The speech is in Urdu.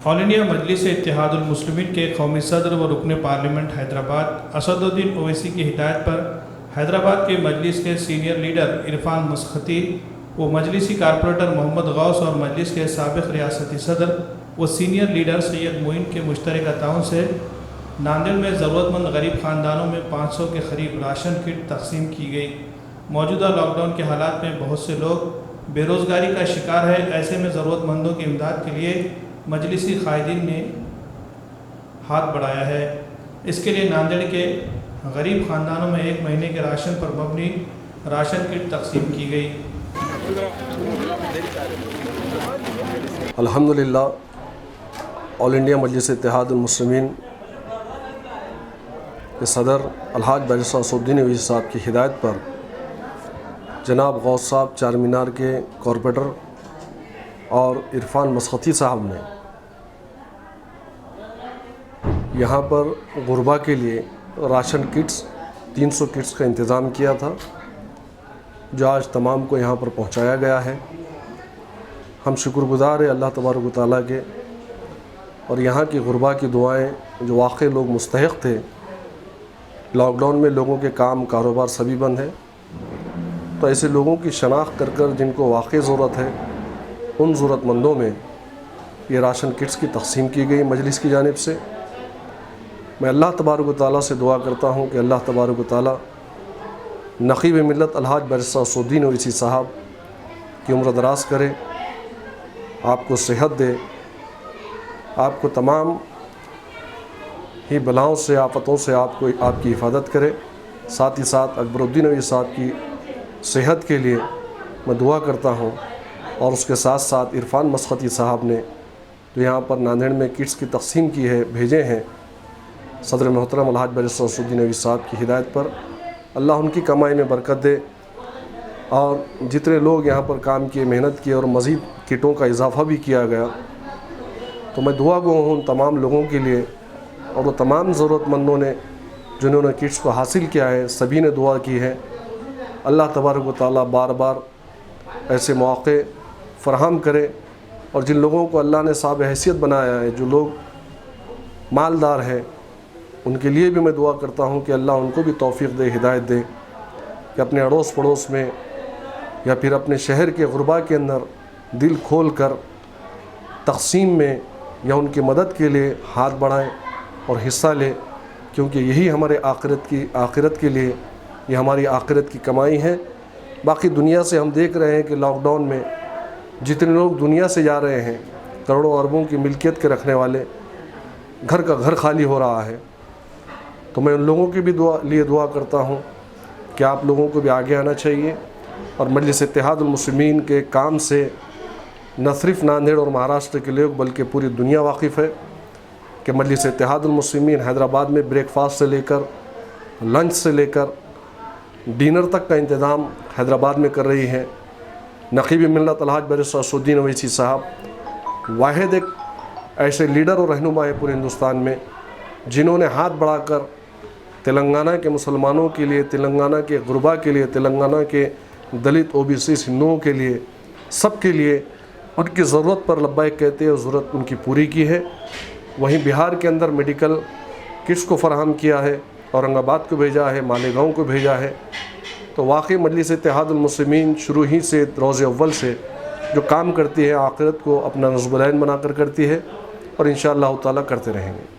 آل انڈیا مجلس اتحاد المسلمین کے قومی صدر و رکن پارلیمنٹ حیدرآباد اسد الدین اویسی کی ہدایت پر حیدرآباد کے مجلس کے سینئر لیڈر عرفان مسختی و مجلسی کارپوریٹر محمد غوث اور مجلس کے سابق ریاستی صدر و سینئر لیڈر سید معین کے مشترکہ تعاون سے ناندیڑ میں ضرورت مند غریب خاندانوں میں 500 کے قریب راشن کٹ تقسیم کی گئی۔ موجودہ لاک ڈاؤن کے حالات میں بہت سے لوگ بے روزگاری کا شکار ہے، ایسے میں ضرورت مندوں کی امداد کے لیے مجلسی قائدین نے ہاتھ بڑھایا ہے۔ اس کے لیے ناندیڑ کے غریب خاندانوں میں 1 مہینے کے راشن پر مبنی راشن کٹ تقسیم کی گئی۔ الحمدللہ آل انڈیا مجلس اتحاد المسلمین کے صدر الحاج بیرسٹر اسد الدین اویسی صاحب کی ہدایت پر جناب غوث صاحب چار مینار کے کارپوریٹر اور عرفان مسختی صاحب نے یہاں پر غربا کے لیے راشن کٹس 300 کٹس کا انتظام کیا تھا، جو آج تمام کو یہاں پر پہنچایا گیا ہے۔ ہم شکر گزار ہیں اللہ تبارک و تعالیٰ کے، اور یہاں کی غربا کی دعائیں جو واقعی لوگ مستحق تھے۔ لاک ڈاؤن میں لوگوں کے کام کاروبار سبھی بند ہے، تو ایسے لوگوں کی شناخت کر جن کو واقعی ضرورت ہے ان ضرورت مندوں میں یہ راشن کٹس کی تقسیم کی گئی مجلس کی جانب سے۔ میں اللہ تبارک و تعالیٰ سے دعا کرتا ہوں کہ اللہ تبارک و تعالیٰ نقیب ملت الحاج بیرسٹر اسد الدین اویسی صاحب کی عمر دراز کرے، آپ کو صحت دے، آپ کو تمام ہی بلاؤں سے آفتوں سے آپ کی حفاظت کرے۔ ساتھ ہی ساتھ اکبر الدین اویسی صاحب کی صحت کے لیے میں دعا کرتا ہوں، اور اس کے ساتھ ساتھ عرفان مسختی صاحب نے جو یہاں پر ناندیڑ میں کٹس کی تقسیم کی ہے بھیجے ہیں، صدر محترم الحاج بیرسٹر اسد الدین اویسی صاحب کی ہدایت پر اللہ ان کی کمائی میں برکت دے، اور جتنے لوگ یہاں پر کام کیے، محنت کی اور مزید کٹوں کا اضافہ بھی کیا گیا، تو میں دعا گو ہوں ان تمام لوگوں کے لیے، اور وہ تمام ضرورت مندوں نے جنہوں نے کٹس کو حاصل کیا ہے سبھی نے دعا کی ہے۔ اللہ تبارک و تعالیٰ بار بار ایسے مواقع فراہم کرے، اور جن لوگوں کو اللہ نے صاحب حیثیت بنایا ہے، جو لوگ مالدار ہیں، ان کے لیے بھی میں دعا کرتا ہوں کہ اللہ ان کو بھی توفیق دے، ہدایت دے کہ اپنے اڑوس پڑوس میں یا پھر اپنے شہر کے غربا کے اندر دل کھول کر تقسیم میں یا ان کی مدد کے لیے ہاتھ بڑھائیں اور حصہ لیں، کیونکہ یہی ہمارے آخرت کے لیے یہ ہماری آخرت کی کمائی ہے۔ باقی دنیا سے ہم دیکھ رہے ہیں کہ لاک ڈاؤن میں جتنے لوگ دنیا سے جا رہے ہیں، کروڑوں اربوں کی ملکیت کے رکھنے والے، گھر کا گھر خالی ہو رہا ہے، تو میں ان لوگوں کی بھی دعا کرتا ہوں کہ آپ لوگوں کو بھی آگے آنا چاہیے، اور مجلس اتحاد المسلمین کے کام سے نہ صرف ناندیڑ اور مہاراشٹر کے لوگ بلکہ پوری دنیا واقف ہے کہ مجلس اتحاد المسلمین حیدرآباد میں بریک فاسٹ سے لے کر لنچ سے لے کر ڈنر تک کا انتظام حیدرآباد میں کر رہی ہے۔ نقیب ملت الحاج بیرسٹر اسد الدین اویسی صاحب واحد ایک ایسے لیڈر اور رہنما ہے پورے ہندوستان میں جنہوں نے ہاتھ بڑھا کر تلنگانہ کے مسلمانوں کے لیے، تلنگانہ کے غربا کے لیے، تلنگانہ کے دلت OBC ہندوؤں کے لیے، سب کے لیے ان کی ضرورت پر لبیک کہتے ہیں، ضرورت ان کی پوری کی ہے۔ وہیں بہار کے اندر میڈیکل کٹس کو فراہم کیا ہے، اورنگ آباد کو بھیجا ہے، مالیگاؤں کو بھیجا ہے۔ تو واقعی مجلس اتحاد المسلمین شروع ہی سے روز اول سے جو کام کرتی ہے، آخرت کو اپنا نصب العین بنا کر کرتی ہے، اور انشاءاللہ تعالیٰ کرتے رہیں گے۔